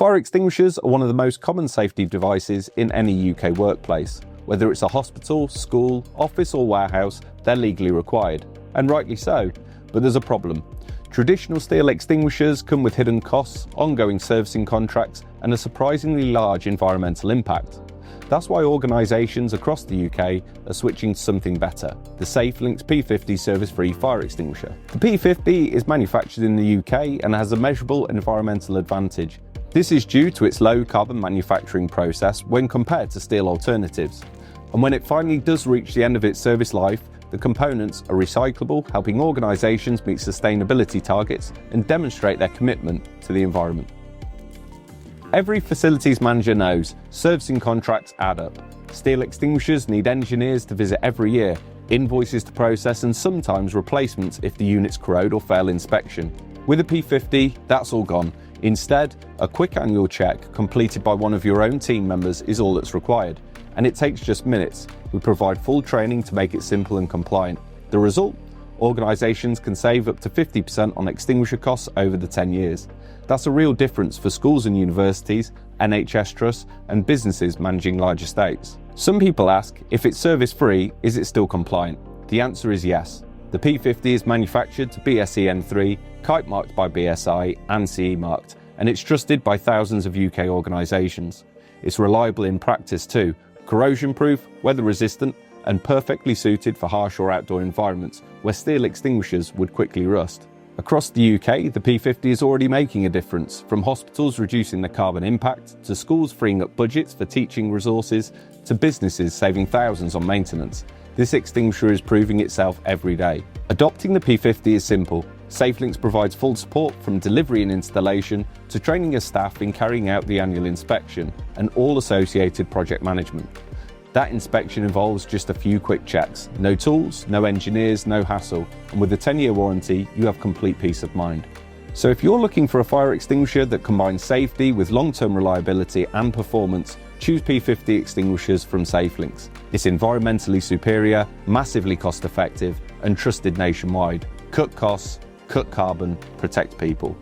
Fire extinguishers are one of the most common safety devices in any UK workplace. Whether it's a hospital, school, office or warehouse, they're legally required. And rightly so, but there's a problem. Traditional steel extinguishers come with hidden costs, ongoing servicing contracts and a surprisingly large environmental impact. That's why organisations across the UK are switching to something better, the SafeLinks P50 Service-Free Fire Extinguisher. The P50 is manufactured in the UK and has a measurable environmental advantage. This is due to its low carbon manufacturing process when compared to steel alternatives. And when it finally does reach the end of its service life, the components are recyclable, helping organisations meet sustainability targets and demonstrate their commitment to the environment. Every facilities manager knows servicing contracts add up. Steel extinguishers need engineers to visit every year, invoices to process and sometimes replacements if the units corrode or fail inspection. With a P50, that's all gone. Instead, a quick annual check completed by one of your own team members is all that's required. And it takes just minutes. We provide full training to make it simple and compliant. The result? Organisations can save up to 50% on extinguisher costs over the 10 years. That's a real difference for schools and universities, NHS trusts and businesses managing large estates. Some people ask, if it's service-free, is it still compliant? The answer is yes. The P50 is manufactured to BSE N3, kite marked by BSI and CE marked, and it's trusted by thousands of UK organisations. It's reliable in practice too, corrosion-proof, weather-resistant, and perfectly suited for harsh or outdoor environments where steel extinguishers would quickly rust. Across the UK, the P50 is already making a difference, from hospitals reducing their carbon impact, to schools freeing up budgets for teaching resources, to businesses saving thousands on maintenance. This extinguisher is proving itself every day. Adopting the P50 is simple. SafeLinks provides full support from delivery and installation to training of staff in carrying out the annual inspection and all associated project management. That inspection involves just a few quick checks. No tools, no engineers, no hassle. And with a 10-year warranty, you have complete peace of mind. So if you're looking for a fire extinguisher that combines safety with long-term reliability and performance, choose P50 extinguishers from SafeLinks. It's environmentally superior, massively cost-effective, and trusted nationwide. Cut costs, cut carbon, protect people.